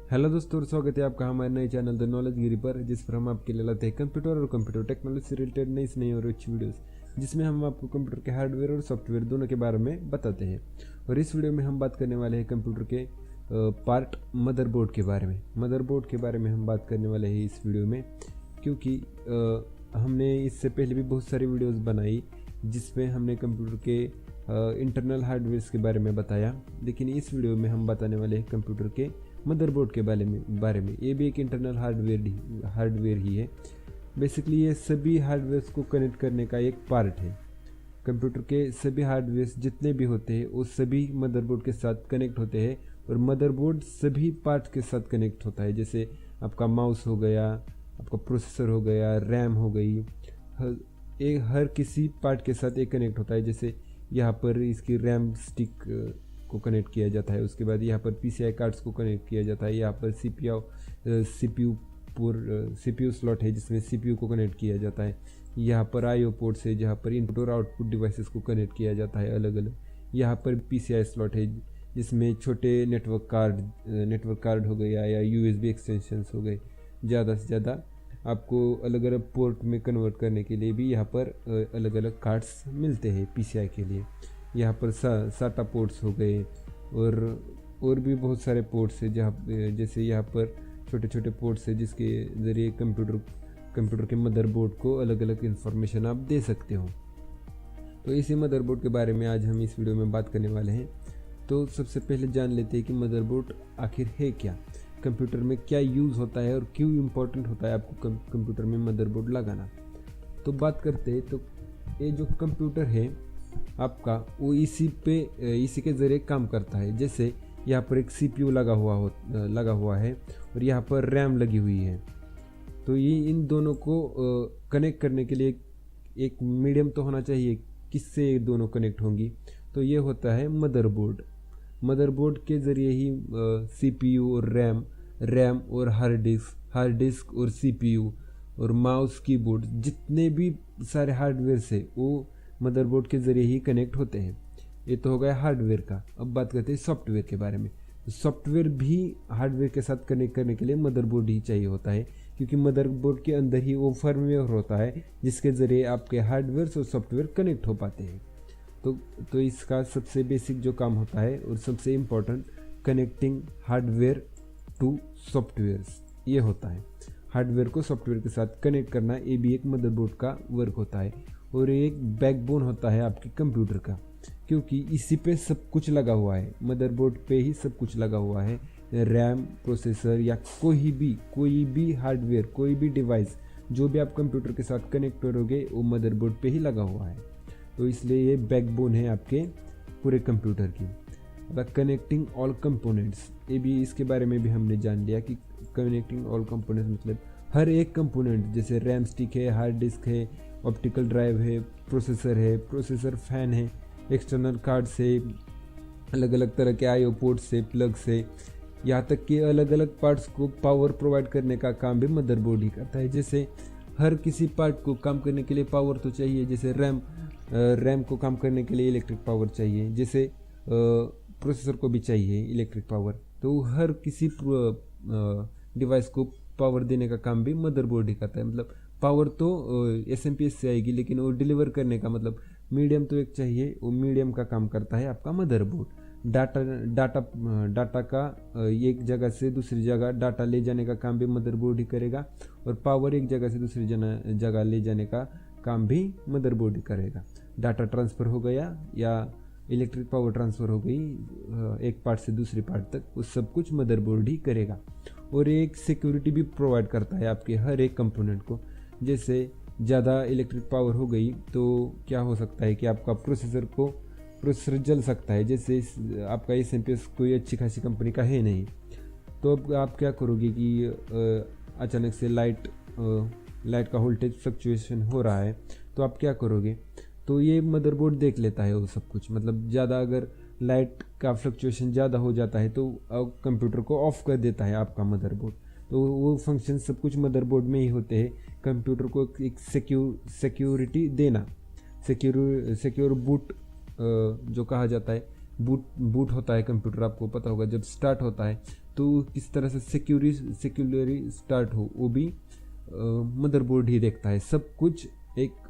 Hello दोस्तों, स्वागत है आपका हमारे नए चैनल द नॉलेज गिरी पर, जिस पर हम आपके लिए लाते हैं कंप्यूटर और कंप्यूटर टेक्नोलॉजी से रिलेटेड नई और अच्छी वीडियोस, जिसमें हम आपको कंप्यूटर के हार्डवेयर और सॉफ्टवेयर दोनों के बारे में बताते हैं। और इस वीडियो में हम बात करने वाले हैं कंप्यूटर के पार्ट मदरबोर्ड के बारे में। मदरबोर्ड के बारे में हम बात करने वाले हैं इस वीडियो में, क्योंकि हमने इससे पहले भी बहुत सारी वीडियोस बनाई जिसमें हमने कंप्यूटर के इंटरनल हार्डवेयर के बारे में बताया, लेकिन इस वीडियो में हम बताने वाले हैं कंप्यूटर के मदरबोर्ड के बारे में। ये भी एक इंटरनल हार्डवेयर ही है। बेसिकली ये सभी हार्डवेयर को कनेक्ट करने का एक पार्ट है। कंप्यूटर के सभी हार्डवेयर जितने भी होते हैं वो सभी मदरबोर्ड के साथ कनेक्ट होते हैं, और मदरबोर्ड सभी पार्ट के साथ कनेक्ट होता है। जैसे आपका माउस हो गया, आपका प्रोसेसर हो गया, रैम हो गई, हर किसी पार्ट के साथ एक कनेक्ट होता है। जैसे यहाँ पर इसकी रैम स्टिक को कनेक्ट किया जाता है, उसके बाद यहाँ पर PCI कार्ड्स को कनेक्ट किया जाता है, यहाँ पर CPU स्लॉट है जिसमें CPU को कनेक्ट किया जाता है, यहाँ पर IO पोर्ट्स है जहाँ पर इनपुट और आउटपुट डिवाइसेस को कनेक्ट किया जाता है अलग अलग, यहाँ पर PCI स्लॉट है जिसमें छोटे नेटवर्क कार्ड हो गया या USB एक्सटेंशंस हो गए। ज़्यादा से ज़्यादा आपको अलग अलग पोर्ट में कन्वर्ट करने के लिए भी यहाँ पर अलग अलग कार्ड्स मिलते हैं PCI के लिए। यहाँ पर SATA पोर्ट्स हो गए, और भी बहुत सारे पोर्ट्स है जहाँ जैसे यहाँ पर छोटे छोटे पोर्ट्स है जिसके ज़रिए कंप्यूटर के मदरबोर्ड को अलग अलग इंफॉर्मेशन आप दे सकते हो। तो इसी मदरबोर्ड के बारे में आज हम इस वीडियो में बात करने वाले हैं। तो सबसे पहले जान लेते हैं कि मदरबोर्ड आखिर है क्या, कंप्यूटर में क्या यूज़ होता है और क्यों इम्पोर्टेंट होता है आपको कंप्यूटर में मदरबोर्ड लगाना। तो बात करते हैं, तो ये जो कंप्यूटर है आपका वो इसी के ज़रिए काम करता है। जैसे यहाँ पर एक CPU लगा हुआ है और यहाँ पर रैम लगी हुई है। तो ये इन दोनों को कनेक्ट करने के लिए एक मीडियम तो होना चाहिए, किससे ये दोनों कनेक्ट होंगी, तो ये होता है मदरबोर्ड। मदरबोर्ड के ज़रिए ही CPU और रैम और हार्ड डिस्क और CPU और माउस कीबोर्ड जितने भी सारे हार्डवेयर से वो मदरबोर्ड के ज़रिए ही कनेक्ट होते हैं। ये तो हो गया हार्डवेयर का। अब बात करते हैं सॉफ्टवेयर के बारे में। सॉफ्टवेयर भी हार्डवेयर के साथ कनेक्ट करने के लिए मदरबोर्ड ही चाहिए होता है, क्योंकि मदरबोर्ड के अंदर ही वो फर्मवेयर होता है जिसके ज़रिए आपके हार्डवेयर और सॉफ्टवेयर कनेक्ट हो पाते हैं। तो इसका सबसे बेसिक जो काम होता है और सबसे important, connecting hardware to softwares, ये होता है। हार्डवेयर को सॉफ्टवेयर के साथ कनेक्ट करना, ये भी एक मदरबोर्ड का वर्क होता है, और एक बैकबोन होता है आपके कंप्यूटर का, क्योंकि इसी पे सब कुछ लगा हुआ है। मदरबोर्ड पे ही सब कुछ लगा हुआ है। रैम, प्रोसेसर या कोई भी हार्डवेयर, कोई भी डिवाइस जो भी आप कंप्यूटर के साथ कनेक्ट करोगे वो मदरबोर्ड पे ही लगा हुआ है। तो इसलिए ये बैकबोन है आपके पूरे कंप्यूटर की। अब कनेक्टिंग ऑल कंपोनेंट्स, ये भी इसके बारे में भी हमने जान लिया कि कनेक्टिंग ऑल कंपोनेंट्स मतलब हर एक कंपोनेंट, जैसे रैम स्टिक है, हार्ड डिस्क है, ऑप्टिकल ड्राइव है, प्रोसेसर फैन है, एक्सटर्नल कार्ड से, अलग अलग तरह के IO पोर्ट से, प्लग से, यहाँ तक कि अलग अलग पार्ट्स को पावर प्रोवाइड करने का काम भी मदरबोर्ड ही करता है। जैसे हर किसी पार्ट को काम करने के लिए पावर तो चाहिए। जैसे रैम को काम करने के लिए इलेक्ट्रिक पावर चाहिए, जैसे प्रोसेसर को भी चाहिए इलेक्ट्रिक पावर। तो हर किसी डिवाइस को पावर देने का काम भी मदरबोर्ड ही करता है। मतलब पावर तो SMPS से आएगी, लेकिन वो डिलीवर करने का मतलब मीडियम तो एक चाहिए, वो मीडियम का काम करता है आपका मदरबोर्ड। डाटा का एक जगह से दूसरी जगह डाटा ले जाने का काम भी मदरबोर्ड ही करेगा, और पावर एक जगह से दूसरी जगह ले जाने का काम भी मदरबोर्ड ही करेगा। डाटा ट्रांसफ़र हो गया या इलेक्ट्रिक पावर ट्रांसफ़र हो गई एक पार्ट से दूसरी पार्ट तक, वो सब कुछ मदरबोर्ड ही करेगा। और एक सिक्योरिटी भी प्रोवाइड करता है आपके हर एक कंपोनेंट को। जैसे ज़्यादा इलेक्ट्रिक पावर हो गई तो क्या हो सकता है कि आपका प्रोसेसर जल सकता है। जैसे आपका SMPS कोई अच्छी खासी कंपनी का है नहीं, तो अब आप क्या करोगे कि अचानक से लाइट का वोल्टेज फ्लक्चुएशन हो रहा है, तो आप क्या करोगे, तो ये मदरबोर्ड देख लेता है वो सब कुछ। मतलब ज़्यादा अगर लाइट का फ्लक्चुएशन ज़्यादा हो जाता है तो कंप्यूटर को ऑफ कर देता है आपका मदरबोर्ड। तो वो फंक्शन सब कुछ मदरबोर्ड में ही होते हैं। कंप्यूटर को एक सिक्योरिटी देना, सिक्योर बूट जो कहा जाता है, बूट होता है कंप्यूटर, आपको पता होगा जब स्टार्ट होता है तो किस तरह से सिक्योरली स्टार्ट हो वो भी मदरबोर्ड ही देखता है। सब कुछ एक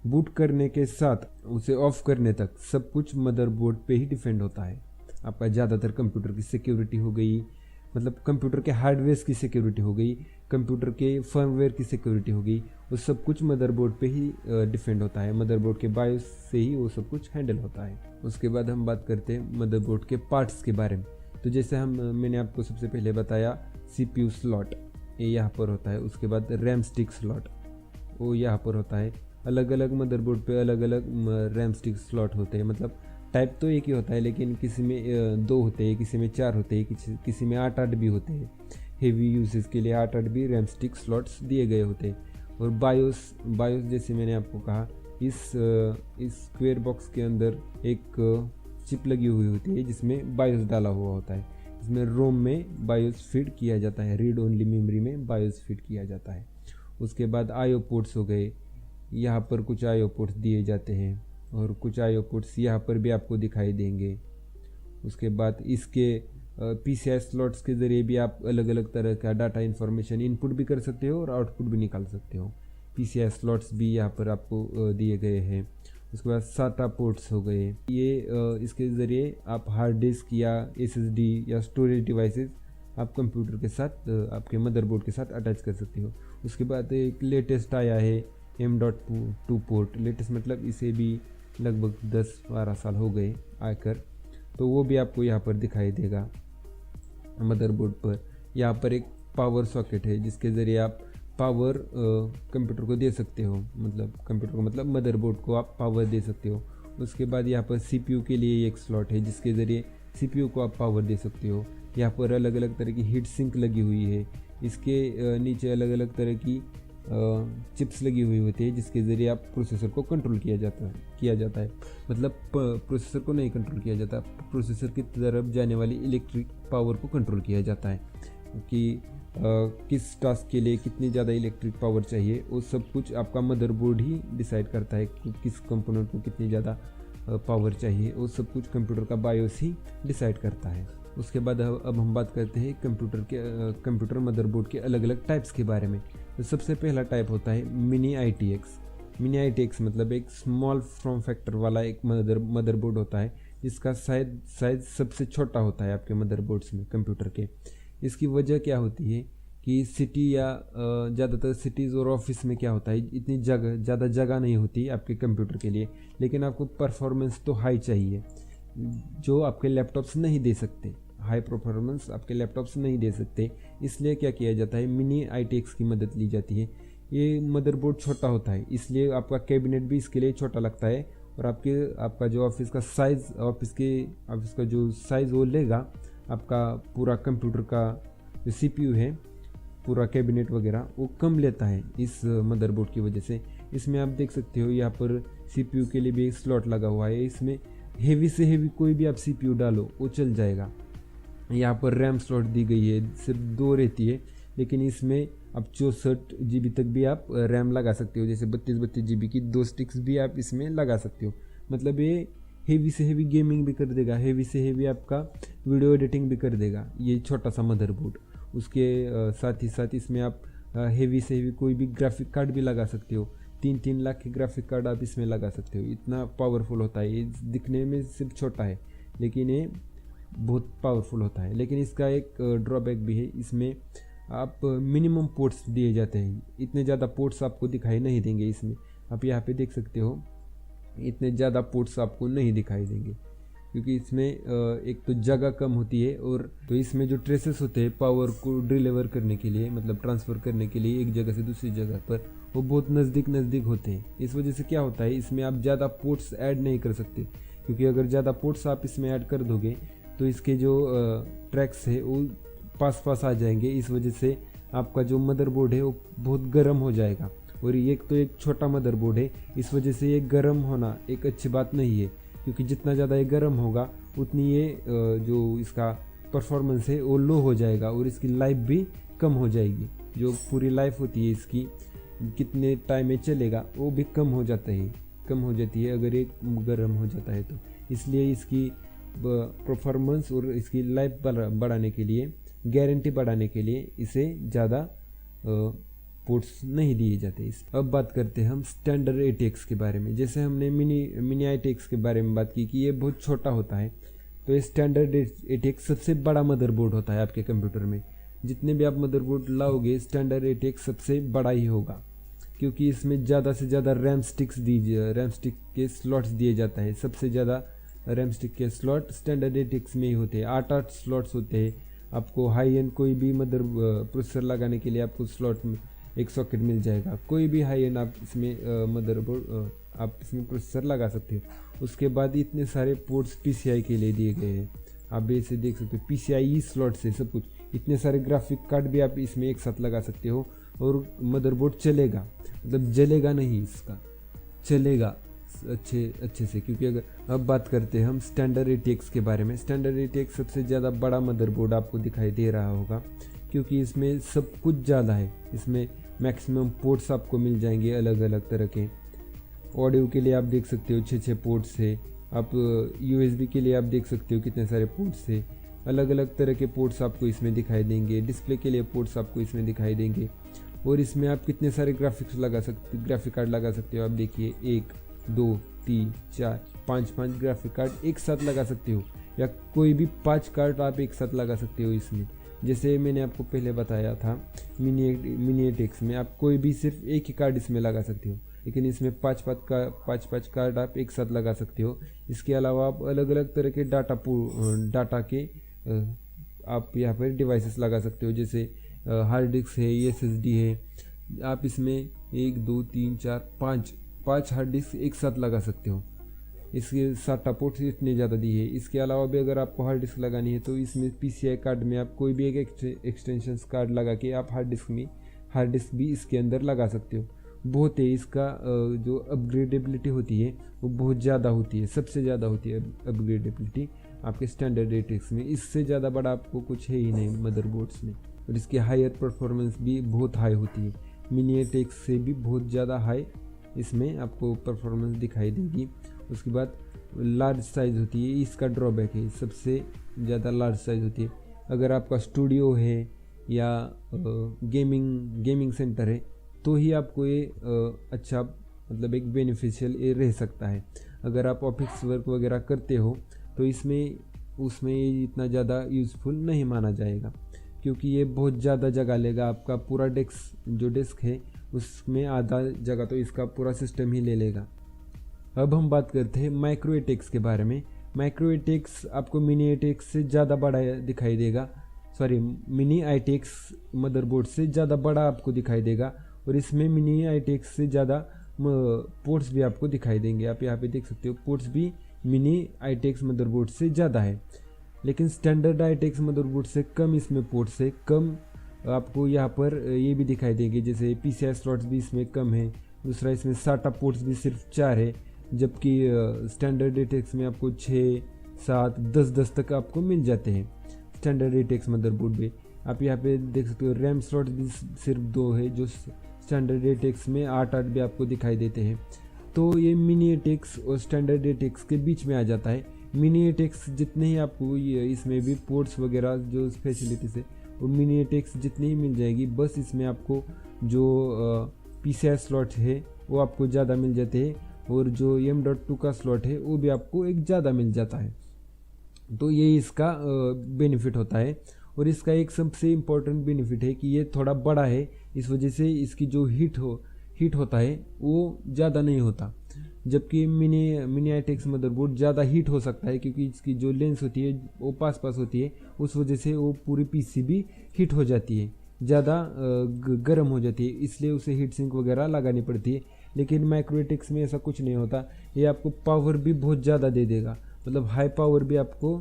बूट करने के साथ उसे ऑफ करने तक सब कुछ मदरबोर्ड पे ही डिपेंड होता है। आपका ज़्यादातर कंप्यूटर की सिक्योरिटी हो गई, मतलब कंप्यूटर के हार्डवेयर की सिक्योरिटी हो गई, कंप्यूटर के फर्मवेयर की सिक्योरिटी हो गई, वो सब कुछ मदरबोर्ड पे ही डिपेंड होता है। मदरबोर्ड के बायोस से ही वो सब कुछ हैंडल होता है। उसके बाद हम बात करते हैं मदरबोर्ड के पार्ट्स के बारे में। तो जैसे मैंने आपको सबसे पहले बताया CPU स्लॉट, ये यहाँ पर होता है। उसके बाद रैम स्टिक स्लॉट, वो यहाँ पर होता है। अलग अलग मदरबोर्ड पे अलग अलग रैम स्टिक स्लॉट होते हैं, मतलब टाइप तो एक ही होता है, लेकिन किसी में 2 होते हैं, किसी में 4 होते हैं, किसी में 8 भी होते हैं। हेवी यूसेज के लिए 8 भी रैम स्टिक स्लॉट्स दिए गए होते हैं। और बायोस जैसे मैंने आपको कहा, इस स्क्वायर बॉक्स के अंदर एक चिप लगी हुई होती है जिसमें बायोस डाला हुआ होता है। इसमें रोम में बायोस फीड किया जाता है, रीड ओनली मेमोरी में बायोस फीड किया जाता है। उसके बाद आईओ पोर्ट्स हो गए, यहाँ पर कुछ आईओ पोर्ट्स दिए जाते हैं और कुछ आईओ पोर्ट्स यहाँ पर भी आपको दिखाई देंगे। उसके बाद इसके PCI स्लॉट्स के ज़रिए भी आप अलग अलग तरह का डाटा इन्फॉर्मेशन इनपुट भी कर सकते हो और आउटपुट भी निकाल सकते हो। PCI स्लॉट्स भी यहाँ पर आपको दिए गए हैं। उसके बाद SATA पोर्ट्स हो गए, ये इसके ज़रिए आप हार्ड डिस्क या SSD या स्टोरेज डिवाइसेस आप कंप्यूटर के साथ आपके मदरबोर्ड के साथ अटैच कर सकते हो। उसके बाद एक लेटेस्ट आया है M.2 पोर्ट, लेटेस्ट मतलब इसे भी लगभग 10-12 साल हो गए आकर, तो वो भी आपको यहाँ पर दिखाई देगा मदरबोर्ड पर। यहाँ पर एक पावर सॉकेट है जिसके ज़रिए आप पावर कंप्यूटर को दे सकते हो, मतलब कंप्यूटर को मतलब मदरबोर्ड को आप पावर दे सकते हो। उसके बाद यहाँ पर CPU के लिए एक स्लॉट है जिसके ज़रिए CPU को आप पावर दे सकते हो। यहाँ पर अलग अलग तरह की हीट सिंक लगी हुई है, इसके नीचे अलग अलग तरह की चिप्स लगी हुई होती है जिसके ज़रिए आप प्रोसेसर को कंट्रोल किया जाता है। मतलब प्रोसेसर को नहीं कंट्रोल किया जाता, प्रोसेसर की तरफ जाने वाली इलेक्ट्रिक पावर को कंट्रोल किया जाता है कि किस टास्क के लिए कितनी ज़्यादा इलेक्ट्रिक पावर चाहिए। वो सब कुछ आपका मदरबोर्ड ही डिसाइड करता है कि किस कंपोनेंट को कितनी ज़्यादा पावर चाहिए, वो सब कुछ कंप्यूटर का बायोस ही डिसाइड करता है। उसके बाद अब हम बात करते हैं कंप्यूटर मदरबोर्ड के अलग अलग टाइप्स के बारे में। तो सबसे पहला टाइप होता है मिनी ITX मतलब एक स्मॉल फॉर्म फैक्टर वाला एक मदरबोर्ड होता है जिसका साइज सबसे छोटा होता है आपके मदरबोर्ड्स में कंप्यूटर के। इसकी वजह क्या होती है कि सिटी या ज़्यादातर सिटीज़ और ऑफिस में क्या होता है, इतनी ज़्यादा जगह नहीं होती आपके कंप्यूटर के लिए, लेकिन आपको परफॉर्मेंस तो हाई चाहिए जो आपके लैपटॉप्स नहीं दे सकते। हाई परफॉर्मेंस आपके लैपटॉप्स नहीं दे सकते, इसलिए क्या किया जाता है, मिनी ITX की मदद ली जाती है। ये मदरबोर्ड छोटा होता है इसलिए आपका कैबिनेट भी इसके लिए छोटा लगता है, और आपका जो ऑफिस का साइज़, ऑफिस का जो साइज़ वो लेगा आपका पूरा कंप्यूटर का जो CPU है, पूरा कैबिनेट वगैरह वो कम लेता है इस मदरबोर्ड की वजह से। इसमें आप देख सकते हो यहाँ पर CPU के लिए भी एक स्लॉट लगा हुआ है, इसमें हेवी से हेवी कोई भी आप CPU डालो वो चल जाएगा। यहाँ पर रैम स्लॉट दी गई है, सिर्फ 2 रहती है, लेकिन इसमें आप 64 GB तक भी आप रैम लगा सकते हो। जैसे 32 GB की 2 स्टिक्स भी आप इसमें लगा सकते हो। मतलब ये हेवी से हेवी गेमिंग भी कर देगा, हेवी से हेवी आपका वीडियो एडिटिंग भी कर देगा ये छोटा सा मदरबोर्ड। उसके साथ ही साथ इसमें आप हेवी से हेवी कोई भी ग्राफिक कार्ड भी लगा सकते हो। 3-3 लाख के ग्राफिक कार्ड आप इसमें लगा सकते हो, इतना पावरफुल होता है। ये दिखने में सिर्फ छोटा है लेकिन ये बहुत पावरफुल होता है। लेकिन इसका एक ड्रॉबैक भी है, इसमें आप मिनिमम पोर्ट्स दिए जाते हैं, इतने ज़्यादा पोर्ट्स आपको दिखाई नहीं देंगे। इसमें आप यहाँ पे देख सकते हो इतने ज़्यादा पोर्ट्स आपको नहीं दिखाई देंगे क्योंकि इसमें एक तो जगह कम होती है, और तो इसमें जो ट्रेसेस होते हैं पावर को डिलीवर करने के लिए, मतलब ट्रांसफ़र करने के लिए एक जगह से दूसरी जगह पर, वो बहुत नज़दीक होते हैं। इस वजह से क्या होता है, इसमें आप ज़्यादा पोर्ट्स ऐड नहीं कर सकते, क्योंकि अगर ज़्यादा पोर्ट्स आप इसमें ऐड कर दोगे तो इसके जो ट्रैक्स है वो पास आ जाएंगे। इस वजह से आपका जो मदरबोर्ड है वो बहुत गर्म हो जाएगा, और ये तो एक छोटा मदरबोर्ड है, इस वजह से ये गर्म होना एक अच्छी बात नहीं है, क्योंकि जितना ज़्यादा ये गर्म होगा उतनी ये जो इसका परफॉर्मेंस है वो लो हो जाएगा और इसकी लाइफ भी कम हो जाएगी। जो पूरी लाइफ होती है इसकी, कितने टाइम में चलेगा, वो भी कम हो जाती है अगर ये गर्म हो जाता है तो। इसलिए इसकी परफॉर्मेंस और इसकी लाइफ बढ़ाने के लिए, गारंटी बढ़ाने के लिए इसे ज़्यादा पोर्ट्स नहीं दिए जाते। अब बात करते हैं हम स्टैंडर्ड ATX के बारे में। जैसे हमने मिनी ATX के बारे में बात की कि ये बहुत छोटा होता है, तो ये स्टैंडर्ड ATX सबसे बड़ा मदरबोर्ड होता है आपके कंप्यूटर में। जितने भी आप मदरबोर्ड लाओगे स्टैंडर्ड ATX सबसे बड़ा ही होगा, क्योंकि इसमें ज़्यादा से ज़्यादा रैम स्टिक के स्लॉट्स दिए जाता है। सबसे ज़्यादा रैम स्टिक के स्लॉट स्टैंडर्ड ATX में ही होते हैं, 8 स्लॉट्स होते हैं। आपको हाई एंड कोई भी प्रोसेसर लगाने के लिए आपको स्लॉट में एक सॉकेट मिल जाएगा। कोई भी हाई एंड आप इसमें मदरबोर्ड आप इसमें प्रोसेसर लगा सकते हो। उसके बाद इतने सारे पोर्ट्स PCI के लिए दिए गए हैं। आप इसे देख सकते हो, PCI स्लॉट से सब कुछ, इतने सारे ग्राफिक कार्ड भी आप इसमें एक साथ लगा सकते हो और मदरबोर्ड चलेगा, मतलब जलेगा नहीं, इसका चलेगा अच्छे से। क्योंकि अगर अब बात करते हैं हम स्टैंडर्ड ATX के बारे में। स्टैंडर्ड ATX सबसे ज़्यादा बड़ा मदरबोर्ड आपको दिखाई दे रहा होगा, क्योंकि इसमें सब कुछ ज़्यादा है। इसमें मैक्सिमम पोर्ट्स आपको मिल जाएंगे अलग अलग तरह के। ऑडियो के लिए आप देख सकते हो 6 पोर्ट्स है। आप USB के लिए आप देख सकते हो कितने सारे पोर्ट्स है। अलग अलग तरह के पोर्ट्स आपको इसमें दिखाई देंगे। डिस्प्ले के लिए पोर्ट्स आपको इसमें दिखाई देंगे। और इसमें आप कितने सारे ग्राफिक कार्ड लगा सकते हो। आप देखिए 1 2 3 4 5 ग्राफिक कार्ड एक साथ लगा सकते हो, या कोई भी 5 कार्ड आप एक साथ लगा सकते हो इसमें। जैसे मैंने आपको पहले बताया था मिनी ATX में आप कोई भी सिर्फ एक ही कार्ड इसमें लगा सकते हो, लेकिन इसमें 5 कार्ड आप एक साथ लगा सकते हो। इसके अलावा आप अलग अलग तरह के डाटा के आप यहाँ पर डिवाइसेस लगा सकते हो। जैसे हार्ड डिस्क है, SSD है। आप इसमें 1 2 3 4 5 हार्ड डिस्क एक साथ लगा सकते हो। इसके SATA पोर्ट्स इतने ज़्यादा दिए है। इसके अलावा भी अगर आपको हार्ड डिस्क लगानी है तो इसमें PCI कार्ड में आप कोई भी एक एक्सटेंशन कार्ड लगा के आप हार्ड डिस्क भी इसके अंदर लगा सकते हो। बहुत है, इसका जो अपग्रेडेबिलिटी होती है वो बहुत ज़्यादा होती है, सबसे ज़्यादा होती है अपग्रेडेबिलिटी आपके स्टैंडर्ड ATX में। इससे ज़्यादा बड़ा आपको कुछ है ही नहीं मदरबोर्ड्स में। और इसकी हायर परफॉर्मेंस भी बहुत हाई होती है, मिनी ATX से भी बहुत ज़्यादा हाई इसमें आपको परफॉर्मेंस दिखाई देगी। उसके बाद लार्ज साइज़ होती है, इसका ड्रॉबैक है, सबसे ज़्यादा लार्ज साइज़ होती है। अगर आपका स्टूडियो है या गेमिंग सेंटर है तो ही आपको ये अच्छा मतलब एक बेनिफिशियल ये रह सकता है। अगर आप ऑफिस वर्क वगैरह करते हो तो उसमें ये इतना ज़्यादा यूज़फुल नहीं माना जाएगा, क्योंकि ये बहुत ज़्यादा जगह लेगा। आपका पूरा डेस्क है उसमें आधा जगह तो इसका पूरा सिस्टम ही ले लेगा। अब हम बात करते हैं माइक्रो ATX के बारे में। माइक्रो ATX आपको मिनी ATX से ज़्यादा बड़ा दिखाई देगा, मिनी ATX मदरबोर्ड से ज़्यादा बड़ा आपको दिखाई देगा। और इसमें मिनी ATX से ज़्यादा पोर्ट्स भी आपको दिखाई देंगे। आप यहाँ पे देख सकते हो पोर्ट्स भी मिनी ATX मदरबोर्ड से ज़्यादा है, लेकिन स्टैंडर्ड ATX मदरबोर्ड से कम इसमें पोर्ट्स है। कम आपको यहाँ पर ये भी दिखाई देंगे, जैसे PCI स्लॉट्स भी इसमें कम है। दूसरा इसमें SATA पोर्ट्स भी सिर्फ 4 है, जबकि स्टैंडर्ड ATX में आपको 6 7 10 तक आपको मिल जाते हैं स्टैंडर्ड ATX मदरबोर्ड में। आप यहाँ पे देख सकते हो रैम स्लॉट भी सिर्फ 2 है, जो स्टैंडर्ड ATX में 8 भी आपको दिखाई देते हैं। तो ये मिनी ATX और स्टैंडर्ड ATX के बीच में आ जाता है। मिनी ATX जितने ही आपको इसमें भी पोर्ट्स वगैरह जो फैसिलिटीज़ है वो मिनी ATX जितनी ही मिल जाएगी, बस इसमें आपको जो PCI स्लॉट है वो आपको ज़्यादा मिल जाते हैं, और जो M.2 का स्लॉट है वो भी आपको एक ज़्यादा मिल जाता है। तो ये इसका बेनिफिट होता है। और इसका एक सबसे इम्पोर्टेंट बेनिफिट है कि ये थोड़ा बड़ा है, इस वजह से इसकी जो हीट होता है वो ज़्यादा नहीं होता। जबकि मिनी ATX मदरबोर्ड ज़्यादा हीट हो सकता है, क्योंकि इसकी जो लेंस होती है वो पास होती है, उस वजह से वो पूरी PCB हीट हो जाती है, ज़्यादा गर्म हो जाती है, इसलिए उसे हीट सिंक वगैरह लगानी पड़ती है। लेकिन माइक्रो ATX में ऐसा कुछ नहीं होता। ये आपको पावर भी बहुत ज़्यादा दे देगा, मतलब हाई पावर भी आपको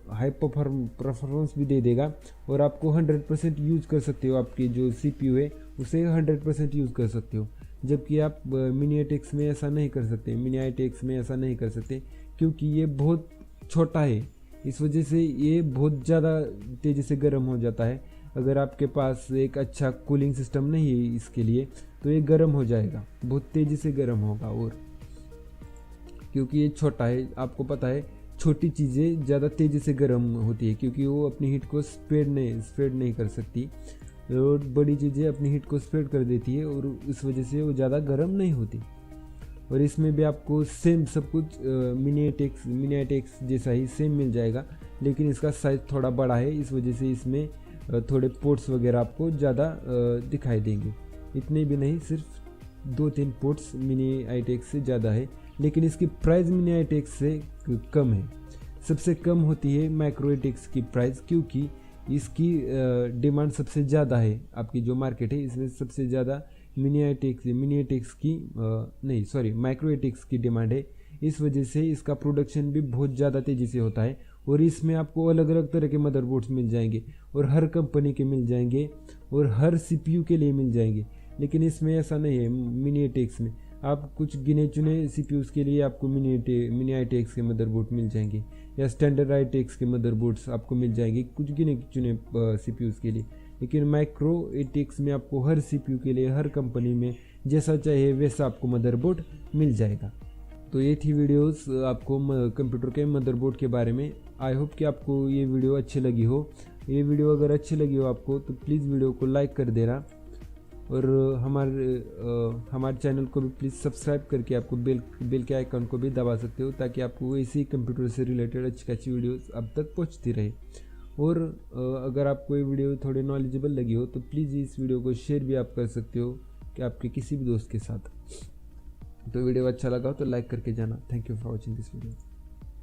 हाई परफॉर्मेंस भी दे देगा, और आपको 100% यूज़ कर सकते हो। आपकी जो CPU है उसे 100% यूज़ कर सकते हो, जबकि आप मिनी ATX में ऐसा नहीं कर सकते। मिनी ATX में ऐसा नहीं कर सकते क्योंकि ये बहुत छोटा है, इस वजह से ये बहुत ज़्यादा तेज़ी से गर्म हो जाता है। अगर आपके पास एक अच्छा कूलिंग सिस्टम नहीं है इसके लिए तो ये गर्म हो जाएगा, बहुत तेज़ी से गर्म होगा। और क्योंकि ये छोटा है, आपको पता है छोटी चीज़ें ज़्यादा तेज़ी से गर्म होती है क्योंकि वो अपनी हीट को स्प्रेड नहीं कर सकती, और बड़ी चीज़ें अपनी हीट को स्प्रेड कर देती है और इस वजह से वो ज़्यादा गर्म नहीं होती। और इसमें भी आपको सेम सब कुछ मिनी आईटेक्स जैसा ही सेम मिल जाएगा, लेकिन इसका साइज़ थोड़ा बड़ा है, इस वजह से इसमें थोड़े पोर्ट्स वगैरह आपको ज़्यादा दिखाई देंगे। इतने भी नहीं, सिर्फ 2-3 पोर्ट्स मिनी आईटेक्स से ज़्यादा है, लेकिन इसकी प्राइस मिनी आईटेक्स से कम है। सबसे कम होती है माइक्रो आईटेक्स की प्राइस, क्योंकि इसकी डिमांड सबसे ज़्यादा है। आपकी जो मार्केट है इसमें सबसे ज़्यादा माइक्रो आईटेक्स की डिमांड है। इस वजह से इसका प्रोडक्शन भी बहुत ज़्यादा तेज़ी से होता है, और इसमें आपको अलग अलग तरह के मदरबोर्ड्स मिल जाएंगे, और हर कंपनी के मिल जाएंगे, और हर CPU के लिए मिल जाएंगे। लेकिन इसमें ऐसा नहीं है। मिनी आईटेक्स में आप कुछ गिने चुने CPUs के लिए आपको मिनी आईटेक्स के मदरबोर्ड मिल जाएंगे, या स्टैंडर्ड आईटेक्स के मदरबोर्ड्स आपको मिल जाएंगे कुछ गिने चुने CPUs के लिए। लेकिन माइक्रो आईटेक्स में आपको हर CPU के लिए हर कंपनी में जैसा चाहिए वैसा आपको मदरबोर्ड मिल जाएगा। तो ये थी वीडियोस आपको कंप्यूटर के मदरबोर्ड के बारे में। आई होप कि आपको ये वीडियो अच्छी लगी हो। ये वीडियो अगर अच्छी लगी हो आपको तो प्लीज़ वीडियो को लाइक कर देना, और हमारे चैनल को भी प्लीज़ सब्सक्राइब करके आपको बेल के आइकन को भी दबा सकते हो, ताकि आपको ऐसी कंप्यूटर से रिलेटेड अच्छी वीडियोस अब तक पहुंचती रहे। और अगर आपको ये वीडियो थोड़ी नॉलेजेबल लगी हो तो प्लीज़ इस वीडियो को शेयर भी आप कर सकते हो कि आपके किसी भी दोस्त के साथ। तो वीडियो अच्छा लगा हो तो लाइक करके जाना। Thank you for watching this video.